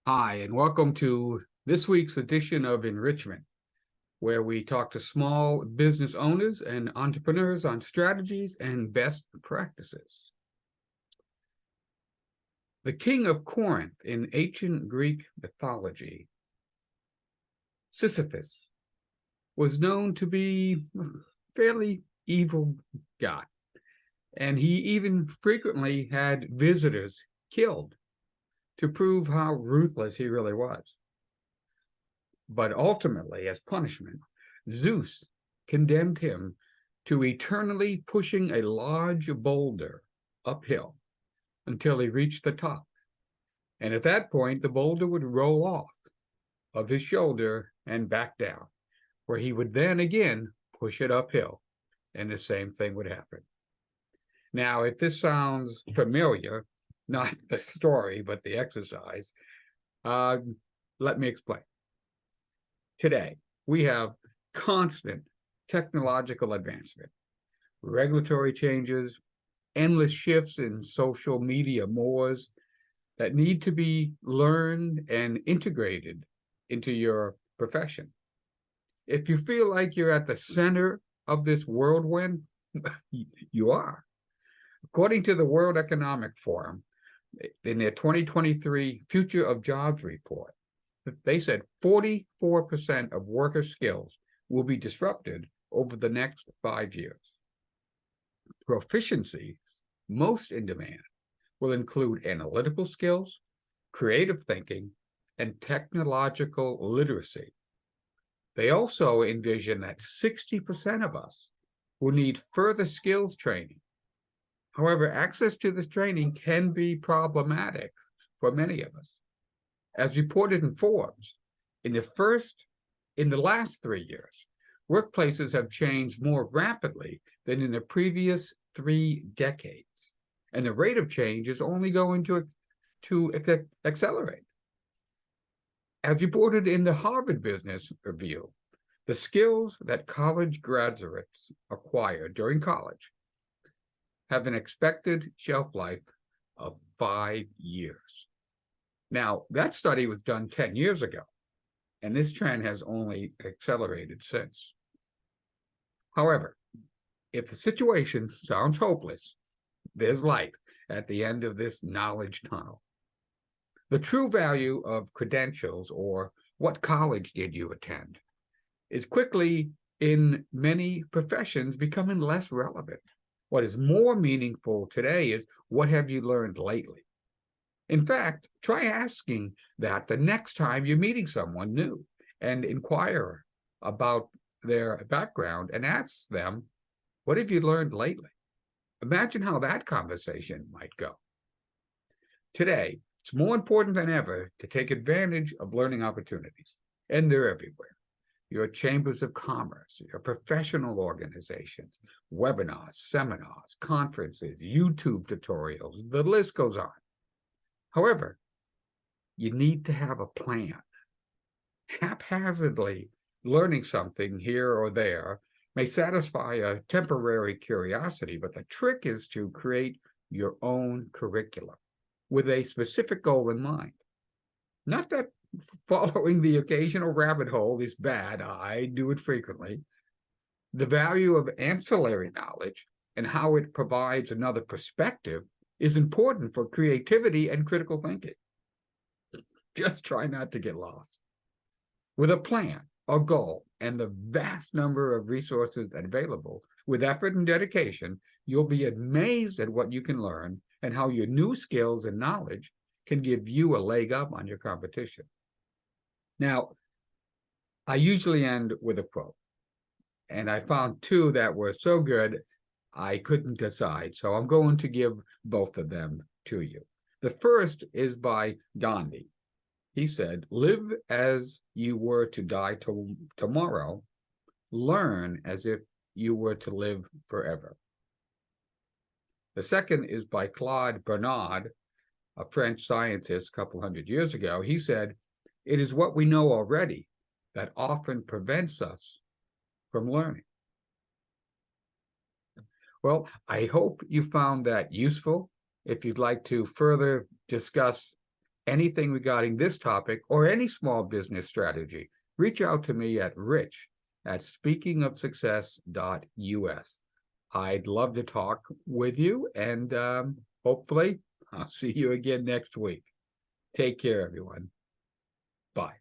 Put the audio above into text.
Hi, and welcome to this week's edition of EnRICHment, where we talk to small business owners and entrepreneurs on strategies and best practices. The king of Corinth in ancient Greek mythology, Sisyphus, was known to be a fairly evil guy, and he even frequently had visitors killed to prove how ruthless he really was. But ultimately, as punishment, Zeus condemned him to eternally pushing a large boulder uphill until he reached the top. And at that point, the boulder would roll off of his shoulder and back down, where he would then again push it uphill, and the same thing would happen. Now, if this sounds familiar, not the story, but the exercise, let me explain. Today, we have constant technological advancement, regulatory changes, endless shifts in social media mores that need to be learned and integrated into your profession. If you feel like you're at the center of this whirlwind, you are. According to the World Economic Forum, in their 2023 Future of Jobs report, they said 44% of worker skills will be disrupted over the next 5 years. Proficiencies, most in demand, will include analytical skills, creative thinking, and technological literacy. They also envision that 60% of us will need further skills training. However, access to this training can be problematic for many of us. As reported in Forbes, in the last 3 years, workplaces have changed more rapidly than in the previous 3 decades, and the rate of change is only going to accelerate. As reported in the Harvard Business Review, the skills that college graduates acquire during college have an expected shelf life of 5 years. Now, that study was done 10 years ago, and this trend has only accelerated since. However, if the situation sounds hopeless, there's light at the end of this knowledge tunnel. The true value of credentials, or what college did you attend, is quickly, in many professions, becoming less relevant. What is more meaningful today is, what have you learned lately? In fact, try asking that the next time you're meeting someone new, and inquire about their background and ask them, what have you learned lately? Imagine how that conversation might go. Today, it's more important than ever to take advantage of learning opportunities, and they're everywhere. Your chambers of commerce, your professional organizations, webinars, seminars, conferences, YouTube tutorials, the list goes on. However, you need to have a plan. Haphazardly learning something here or there may satisfy a temporary curiosity, but the trick is to create your own curriculum with a specific goal in mind. Not that following the occasional rabbit hole is bad. I do it frequently. The value of ancillary knowledge and how it provides another perspective is important for creativity and critical thinking. Just try not to get lost. With a plan, a goal, and the vast number of resources available, with effort and dedication, you'll be amazed at what you can learn and how your new skills and knowledge can give you a leg up on your competition. Now, I usually end with a quote, and I found 2 that were so good I couldn't decide, so I'm going to give both of them to you. The first is by Gandhi. He said, "Live as you were to die tomorrow, learn as if you were to live forever." The second is by Claude Bernard, a French scientist a couple hundred years ago. He said, "It is what we know already that often prevents us from learning." Well, I hope you found that useful. If you'd like to further discuss anything regarding this topic or any small business strategy, reach out to me at rich@speakingofsuccess.us. I'd love to talk with you, and hopefully I'll see you again next week. Take care, everyone. Bye.